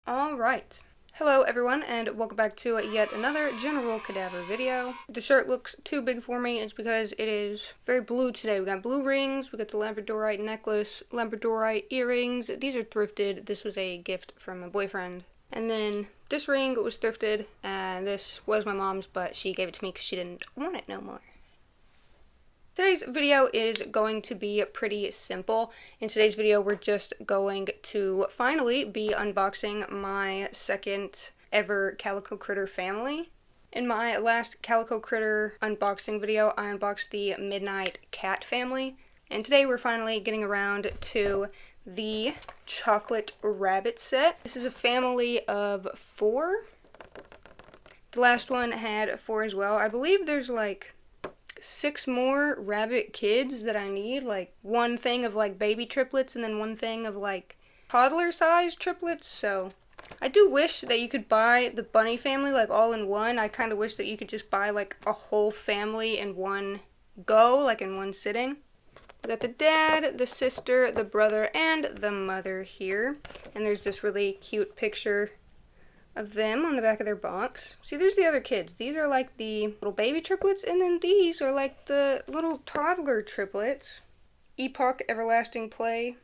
Alright. Hello everyone and welcome back to yet another General Cadaver video. The shirt looks too big for me. It's because it is very blue today. We got blue rings, we got the labradorite necklace, labradorite earrings. These are thrifted. This was a gift from my boyfriend. And then this ring was thrifted and this was my mom's, but she gave it to me because she didn't want it no more. Today's video is going to be pretty simple. In today's video, we're just going to finally be unboxing my second ever Calico Critter family. In my last Calico Critter unboxing video, I unboxed the Midnight Cat family, and today we're finally getting around to the Chocolate Rabbit set. This is a family of 4. The last one had 4 as well. I believe there's like 6 more rabbit kids that I need, like one thing of like baby triplets and then one thing of like toddler sized triplets. So I do wish that you could buy the bunny family like all in one. I kind of wish that you could just buy like a whole family in one go, like in one sitting. We got the dad, the sister, the brother, and the mother here, and there's this really cute picture of them on the back of their box. See, there's the other kids. These are like the little baby triplets, and then these are like the little toddler triplets. Epoch Everlasting Play,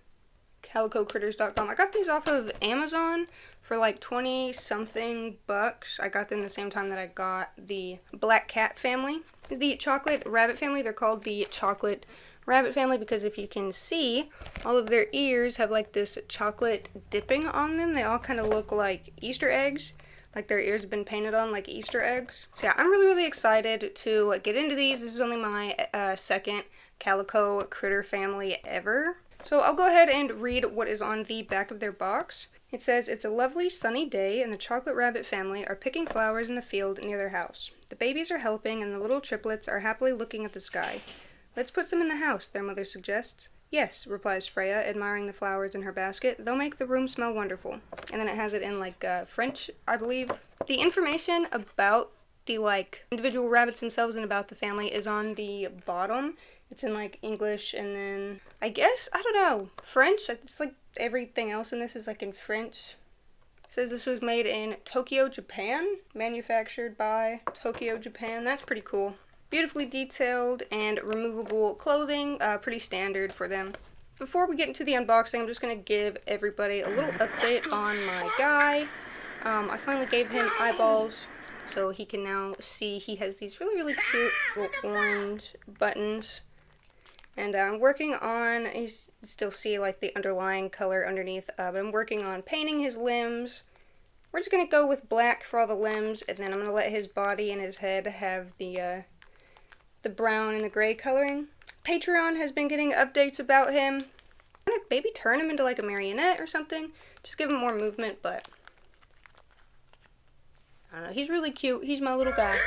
calicocritters.com. I got these off of Amazon for like 20 something bucks. I got them the same time that I got the Black Cat family. The Chocolate Rabbit family, they're called the Chocolate Rabbit family because if you can see, all of their ears have like this chocolate dipping on them. They all kind of look like Easter eggs, like their ears have been painted on like Easter eggs. So yeah, I'm really excited to get into these. This is only my second Calico Critter family ever. So I'll go ahead and read what is on the back of their box. It says, "It's a lovely sunny day and the Chocolate Rabbit family are picking flowers in the field near their house. The babies are helping and the little triplets are happily looking at the sky. Let's put some in the house," their mother suggests. "Yes," replies Freya, admiring the flowers in her basket. "They'll make the room smell wonderful." And then it has it in like French, I believe. The information about the like individual rabbits themselves and about the family is on the bottom. It's in like English and then I guess, I don't know, French. It's like everything else in this is like in French. It says this was made in Tokyo, Japan. Manufactured by Tokyo, Japan. That's pretty cool. Beautifully detailed and removable clothing, pretty standard for them. Before we get into the unboxing, I'm just going to give everybody a little update on my guy. I finally gave him eyeballs, so he can now see. He has these really cute little orange buttons. And I'm working on, you still see like the underlying color underneath, but I'm working on painting his limbs. We're just going to go with black for all the limbs, and then I'm going to let his body and his head have the brown and the gray coloring. Patreon has been getting updates about him. I'm gonna maybe turn him into like a marionette or something. Just give him more movement, but I don't know. He's really cute. He's my little guy.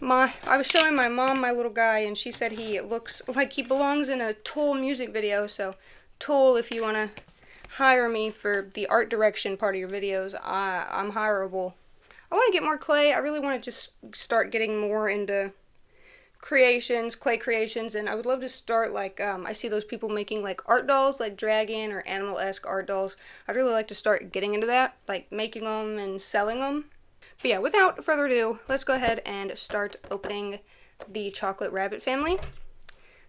I was showing my mom my little guy, and she said he looks like he belongs in a Tool music video. So, Tool, if you want to hire me for the art direction part of your videos, I'm hireable. I want to get more clay. I really want to just start getting more into creations, clay creations, and I would love to start like, I see those people making like art dolls, like dragon or animal-esque art dolls. I'd really like to start getting into that, like making them and selling them. But yeah, without further ado, let's go ahead and start opening the Chocolate Rabbit family.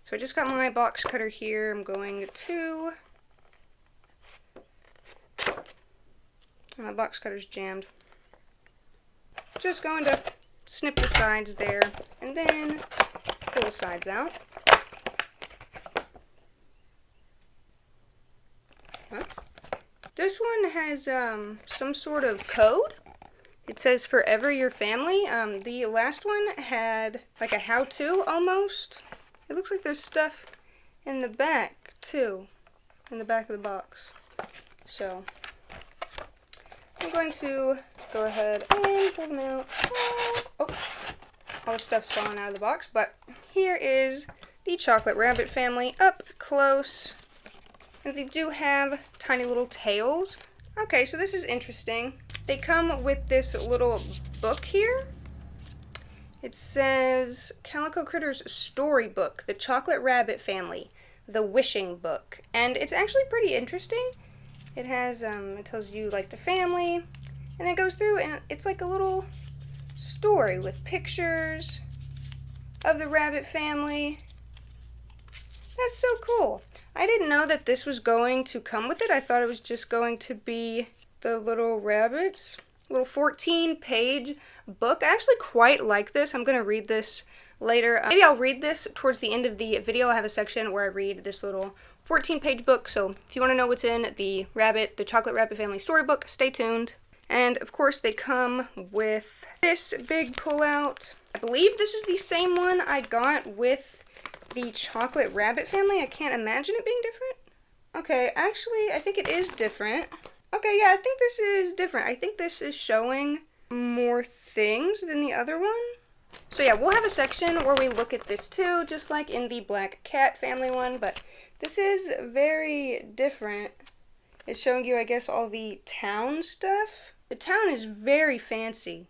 So I just got my box cutter here. I'm going to... My box cutter's jammed. Just going to snip the sides there, and then pull the sides out. Huh? This one has some sort of code. It says "Forever Your Family." The last one had like a how-to almost. It looks like there's stuff in the back too, in the back of the box. So I'm going to go ahead and pull them out. Oh, all the stuff's falling out of the box, but here is the Chocolate Rabbit family up close. And they do have tiny little tails. Okay, so this is interesting. They come with this little book here. It says Calico Critters Storybook, The Chocolate Rabbit Family, The Wishing Book. And it's actually pretty interesting. It has, it tells you like the family, and then it goes through and it's like a little story with pictures of the rabbit family. That's so cool. I didn't know that this was going to come with it. I thought it was just going to be the little rabbits. Little 14-page book. I actually quite like this. I'm going to read this later. Maybe I'll read this towards the end of the video. I have a section where I read this little 14-page book. So if you want to know what's in the Chocolate Rabbit Family storybook, stay tuned. And of course they come with this big pullout. I believe this is the same one I got with the Chocolate Rabbit Family. I can't imagine it being different. Okay, actually I think it is different. Okay, yeah, I think this is different. I think this is showing more things than the other one. So yeah, we'll have a section where we look at this too, just like in the Black Cat family one, but this is very different. It's showing you, I guess, all the town stuff. The town is very fancy.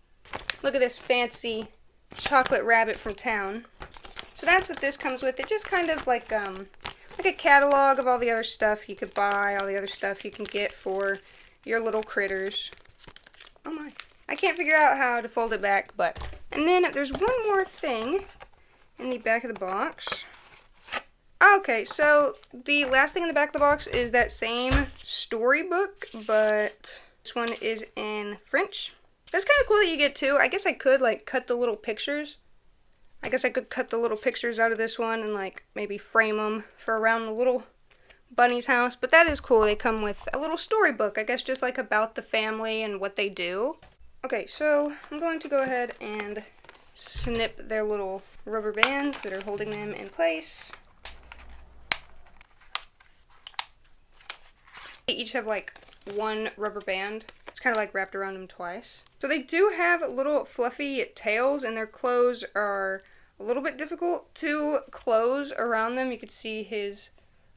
Look at this fancy chocolate rabbit from town. So that's what this comes with. It just kind of like a catalog of all the other stuff you could buy, all the other stuff you can get for your little critters. Oh my. I can't figure out how to fold it back, but... And then there's one more thing in the back of the box. Okay, so the last thing in the back of the box is that same storybook, but this one is in French. That's kind of cool that you get two. I guess I could, like, cut the little pictures. I guess I could cut the little pictures out of this one and, like, maybe frame them for around the little bunny's house. But that is cool. They come with a little storybook, I guess, just, like, about the family and what they do. Okay, so I'm going to go ahead and snip their little rubber bands that are holding them in place. They each have, like, one rubber band. It's kind of, like, wrapped around them twice. So they do have little fluffy tails, and their clothes are a little bit difficult to close around them. You can see his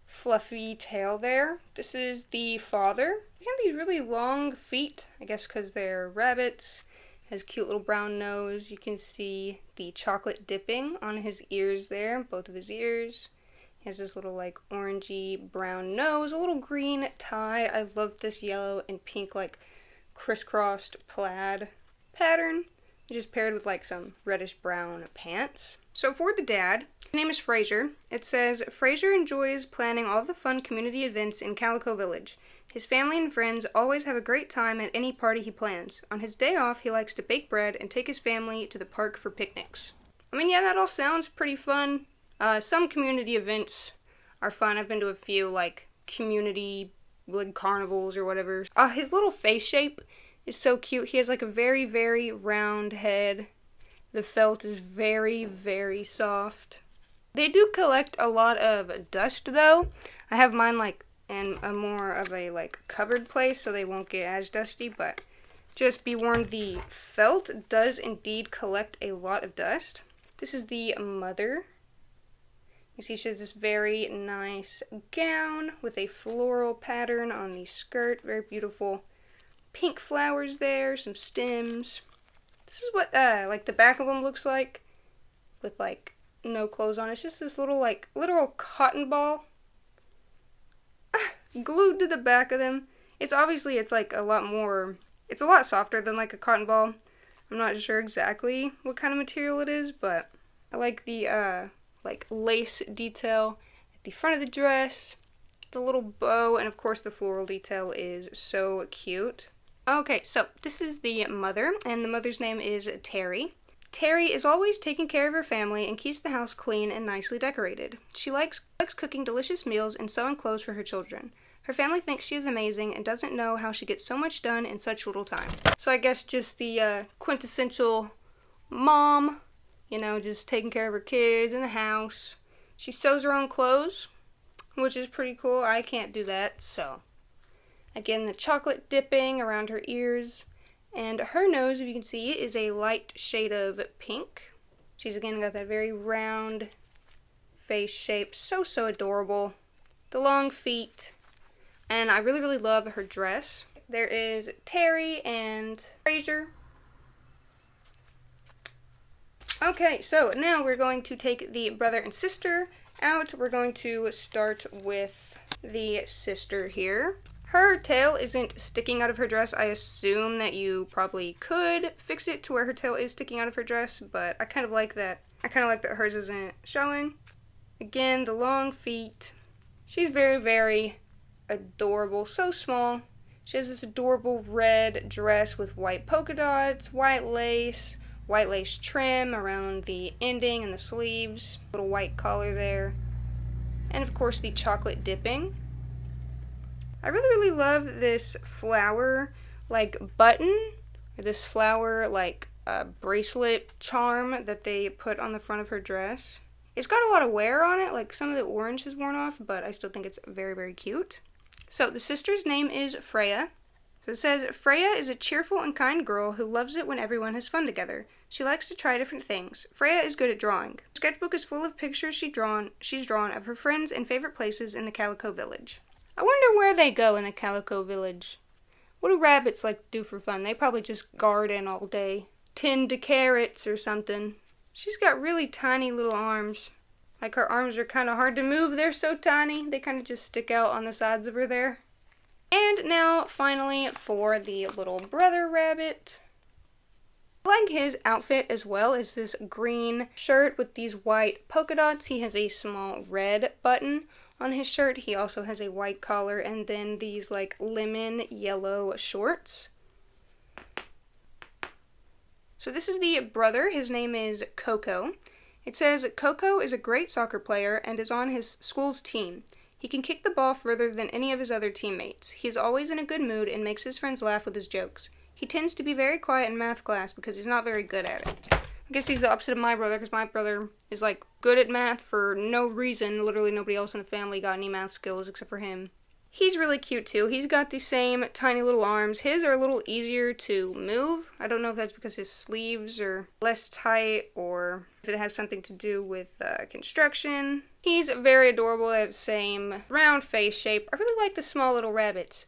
fluffy tail there. This is the father. They have these really long feet, I guess because they're rabbits. Has cute little brown nose. You can see the chocolate dipping on his ears there, both of his ears. He has this little like orangey brown nose, a little green tie. I love this yellow and pink like crisscrossed plaid pattern, just paired with like some reddish brown pants. So for the dad, his name is Fraser. It says, Fraser enjoys planning all the fun community events in Calico Village. His family and friends always have a great time at any party he plans. On his day off, he likes to bake bread and take his family to the park for picnics. I mean, yeah, that all sounds pretty fun. Some community events are fun. I've been to a few, like, community like carnivals or whatever. His little face shape is so cute. He has like a very, very round head. The felt is very, very soft. They do collect a lot of dust though. I have mine like in a more of a like covered place so they won't get as dusty, but just be warned, the felt does indeed collect a lot of dust. This is the mother. You see she has this very nice gown with a floral pattern on the skirt. Very beautiful pink flowers there, some stems. This is what like the back of them looks like with like no clothes on. It's just this little like literal cotton ball glued to the back of them. It's obviously it's like a lot softer than like a cotton ball. I'm not sure exactly what kind of material it is, but I like the like lace detail at the front of the dress, the little bow, and of course the floral detail is so cute. Okay, so this is the mother, and the mother's name is Terry. Terry is always taking care of her family and keeps the house clean and nicely decorated. She likes cooking delicious meals and sewing clothes for her children. Her family thinks she is amazing and doesn't know how she gets so much done in such little time. So I guess just the quintessential mom, you know, just taking care of her kids in the house. She sews her own clothes, which is pretty cool. I can't do that, so. Again, the chocolate dipping around her ears. And her nose, if you can see, is a light shade of pink. She's again got that very round face shape. So, so adorable. The long feet. And I really, really love her dress. There is Terry and Fraser. Okay, so now we're going to take the brother and sister out. We're going to start with the sister here. Her tail isn't sticking out of her dress. I assume that you probably could fix it to where her tail is sticking out of her dress, but I kind of like that. I kind of like that hers isn't showing. Again, the long feet. She's very, very adorable. So small. She has this adorable red dress with white polka dots, white lace trim around the ending and the sleeves, little white collar there, and of course the chocolate dipping. I really, really love this flower, like, button, or this flower, like, bracelet charm that they put on the front of her dress. It's got a lot of wear on it, like some of the orange has worn off, but I still think it's very, very cute. So the sister's name is Freya. So it says, Freya is a cheerful and kind girl who loves it when everyone has fun together. She likes to try different things. Freya is good at drawing. Her sketchbook is full of pictures she's drawn of her friends and favorite places in the Calico village. I wonder where they go in the Calico village. What do rabbits like to do for fun? They probably just garden all day. Tend to carrots or something. She's got really tiny little arms. Like her arms are kind of hard to move. They're so tiny. They kind of just stick out on the sides of her there. And now, finally, for the little brother rabbit. I like his outfit as well as this green shirt with these white polka dots. He has a small red button on his shirt. He also has a white collar and then these like lemon yellow shorts. So this is the brother. His name is Coco. It says, Coco is a great soccer player and is on his school's team. He can kick the ball further than any of his other teammates. He is always in a good mood and makes his friends laugh with his jokes. He tends to be very quiet in math class because he's not very good at it. I guess he's the opposite of my brother, because my brother is like good at math for no reason. Literally nobody else in the family got any math skills except for him. He's really cute too. He's got the same tiny little arms. His are a little easier to move. I don't know if that's because his sleeves are less tight or if it has something to do with construction. He's very adorable. They have the same round face shape. I really like the small little rabbits.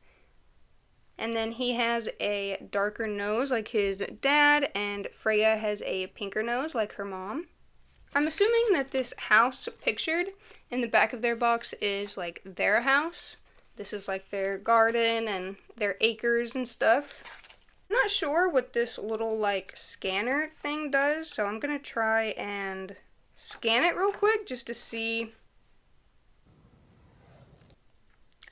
And then he has a darker nose like his dad, and Freya has a pinker nose like her mom. I'm assuming that this house pictured in the back of their box is like their house. This is like their garden and their acres and stuff. I'm not sure what this little like scanner thing does, so I'm gonna try and scan it real quick just to see.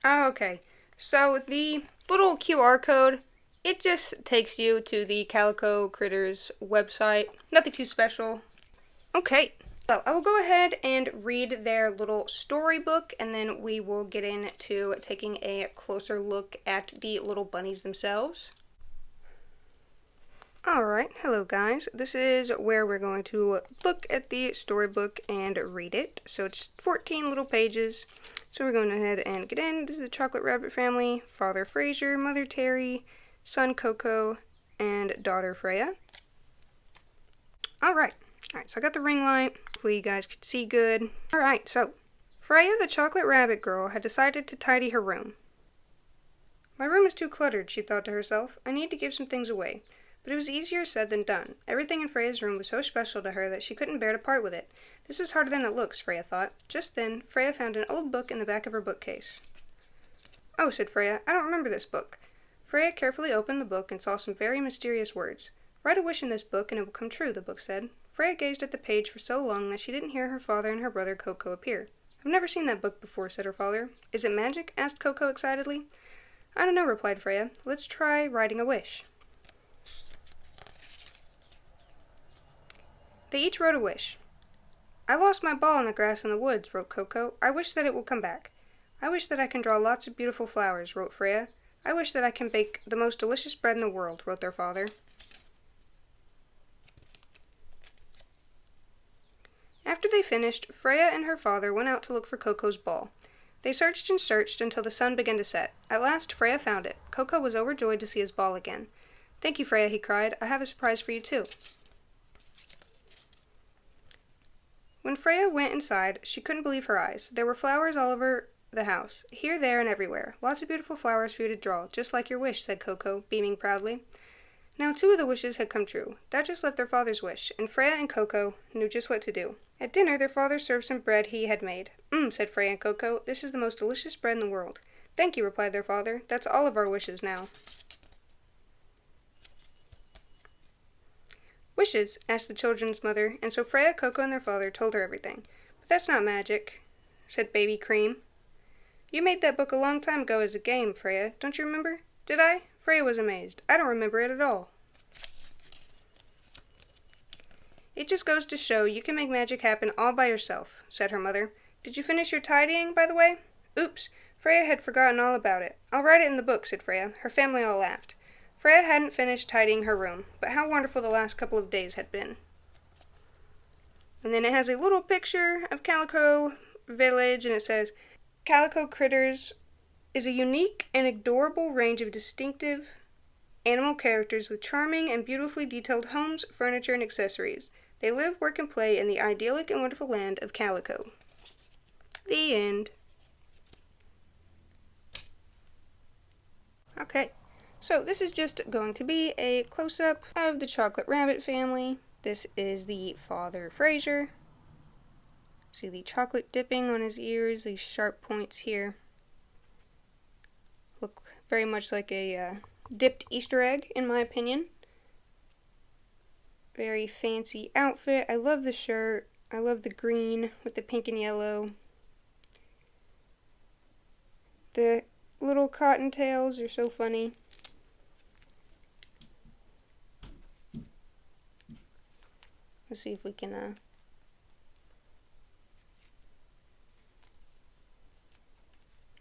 Oh, okay. So the little QR code, it just takes you to the Calico Critters website. Nothing too special. Okay. So I will go ahead and read their little storybook, and then we will get into taking a closer look at the little bunnies themselves. Alright, hello guys. This is where we're going to look at the storybook and read it. So it's 14 little pages. So we're going ahead and get in. This is the Chocolate Rabbit family. Father Fraser, Mother Terry, son Coco, and daughter Freya. Alright, so I got the ring light. Hopefully you guys can see good. Alright, so Freya the Chocolate Rabbit girl had decided to tidy her room. My room is too cluttered, she thought to herself. I need to give some things away. But it was easier said than done. Everything in Freya's room was so special to her that she couldn't bear to part with it. This is harder than it looks, Freya thought. Just then, Freya found an old book in the back of her bookcase. Oh, said Freya, I don't remember this book. Freya carefully opened the book and saw some very mysterious words. Write a wish in this book and it will come true, the book said. Freya gazed at the page for so long that she didn't hear her father and her brother Coco appear. I've never seen that book before, said her father. Is it magic? Asked Coco excitedly. I don't know, replied Freya. Let's try writing a wish. They each wrote a wish. I lost my ball in the grass in the woods, wrote Coco. I wish that it will come back. I wish that I can draw lots of beautiful flowers, wrote Freya. I wish that I can bake the most delicious bread in the world, wrote their father. After they finished, Freya and her father went out to look for Coco's ball. They searched and searched until the sun began to set. At last, Freya found it. Coco was overjoyed to see his ball again. Thank you, Freya, he cried. I have a surprise for you, too. When Freya went inside, she couldn't believe her eyes. There were flowers all over the house, here, there, and everywhere. Lots of beautiful flowers for you to draw, just like your wish, said Coco, beaming proudly. Now 2 of the wishes had come true. That just left their father's wish, and Freya and Coco knew just what to do. At dinner, their father served some bread he had made. Said Freya and Coco, this is the most delicious bread in the world. "Thank you," replied their father. "That's all of our wishes now." "Wishes?" asked the children's mother, and so Freya, Coco, and their father told her everything. "But that's not magic," said Baby Cream. "You made that book a long time ago as a game, Freya. Don't you remember?" "Did I?" Freya was amazed. "I don't remember it at all." "It just goes to show you can make magic happen all by yourself," said her mother. "Did you finish your tidying, by the way?" "Oops, Freya had forgotten all about it. I'll write it in the book," said Freya. Her family all laughed. Freya hadn't finished tidying her room, but how wonderful the last couple of days had been. And then it has a little picture of Calico Village, and it says, "Calico Critters is a unique and adorable range of distinctive animal characters with charming and beautifully detailed homes, furniture, and accessories. They live, work, and play in the idyllic and wonderful land of Calico." The end. Okay, so this is just going to be a close-up of the Chocolate Rabbit family. This is the father, Fraser. See the chocolate dipping on his ears, these sharp points here. Look very much like a dipped Easter egg, in my opinion. Very fancy outfit. I love the shirt. I love the green with the pink and yellow. The little cottontails are so funny. Let's see if we can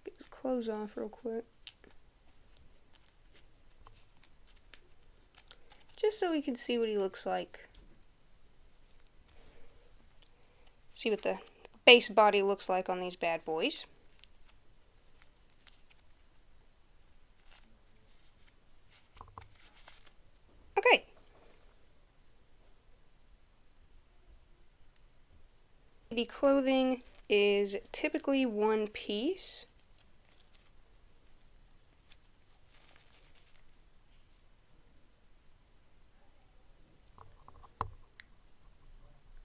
get his clothes off real quick. Just so we can see what he looks like. See what the base body looks like on these bad boys. Okay. The clothing is typically one piece.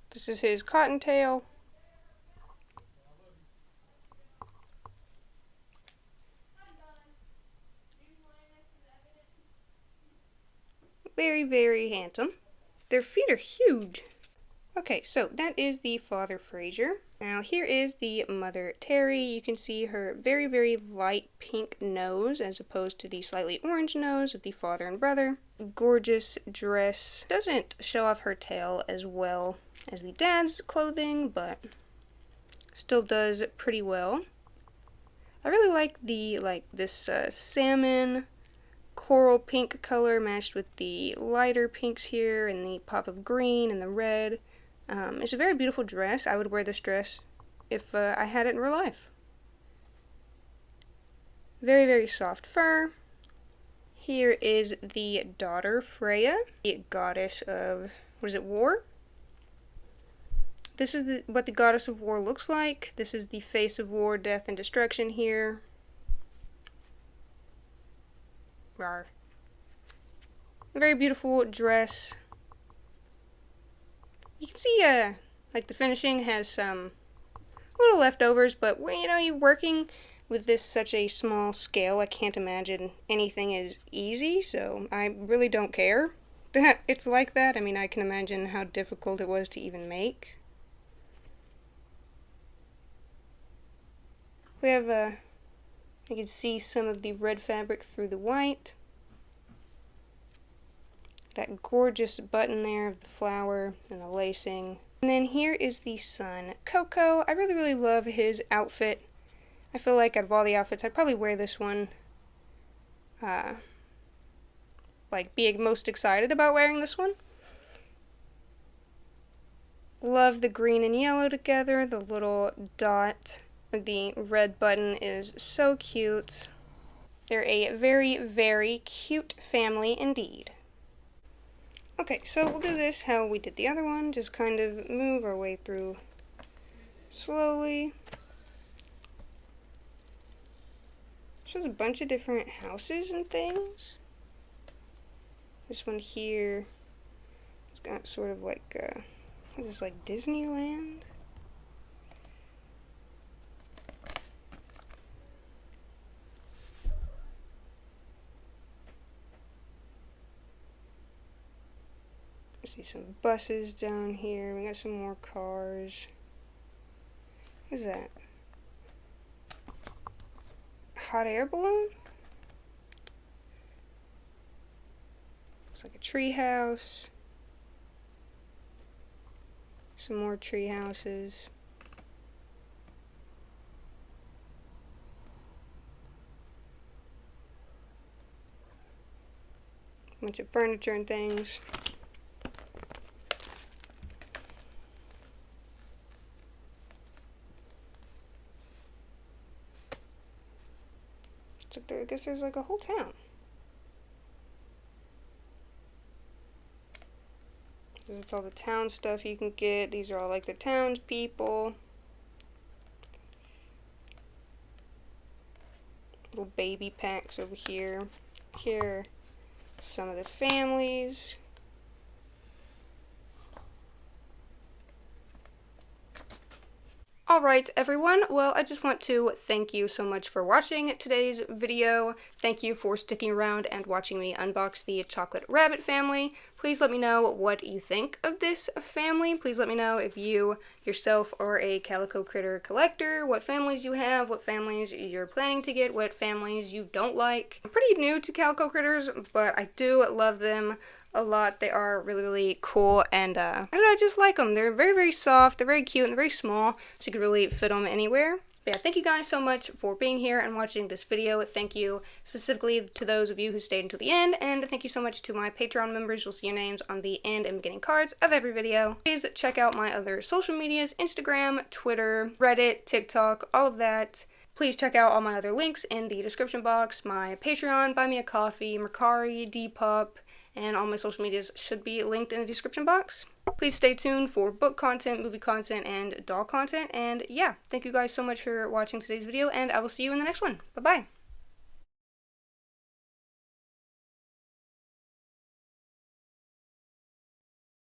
This is his cottontail. Very, very handsome. Their feet are huge. Okay, so that is the father, Fraser. Now here is the mother, Terry. You can see her very, very light pink nose as opposed to the slightly orange nose of the father and brother. Gorgeous dress. Doesn't show off her tail as well as the dad's clothing, but still does pretty well. I really like the this salmon coral pink color matched with the lighter pinks here and the pop of green and the red. It's a very beautiful dress. I would wear this dress if I had it in real life. Very, very soft fur. Here is the daughter, Freya, the goddess of, what is it, war? This is what the goddess of war looks like. This is the face of war, death, and destruction here. Rawr. A very beautiful dress. You can see, like the finishing has some little leftovers, but you know, you're working with this such a small scale, I can't imagine anything is easy, so I really don't care that it's like that. I mean, I can imagine how difficult it was to even make. We have you can see some of the red fabric through the white. That gorgeous button there of the flower and the lacing. And then here is the son, Coco. I really, really love his outfit. I feel like out of all the outfits, I'd probably wear this one. Like, be most excited about wearing this one. Love the green and yellow together. The little dot of the red button is so cute. They're a very, very cute family indeed. Okay, so we'll do this how we did the other one. Just kind of move our way through slowly. Shows a bunch of different houses and things. This one here, it's got sort of like, what is this, like Disneyland? see some buses down here. We got some more cars. What is that? Hot air balloon? Looks like a tree house. Some more tree houses. Bunch of furniture and things. It's like I guess there's like a whole town. It's all the town stuff you can get. These are all like the townspeople. Little baby packs over here. Here, some of the families. Alright everyone, well I just want to thank you so much for watching today's video. Thank you for sticking around and watching me unbox the chocolate rabbit family. Please let me know what you think of this family. Please let me know if you yourself are a calico critter collector, what families you have, what families you're planning to get, what families you don't like. I'm pretty new to calico critters, but I do love them a lot. They are really, really cool, and I don't know, I just like them. They're very, very soft, they're very cute, and they're very small, so you could really fit them anywhere. But yeah, thank you guys so much for being here and watching this video. Thank you specifically to those of you who stayed until the end, and thank you so much to my Patreon members. You'll see your names on the end and beginning cards of every video. Please check out my other social medias, Instagram, Twitter, Reddit, TikTok, all of that. Please check out all my other links in the description box. My Patreon, Buy Me a Coffee, Mercari, Depop, and all my social medias should be linked in the description box. Please stay tuned for book content, movie content, and doll content. And yeah, thank you guys so much for watching today's video, and I will see you in the next one. Bye-bye.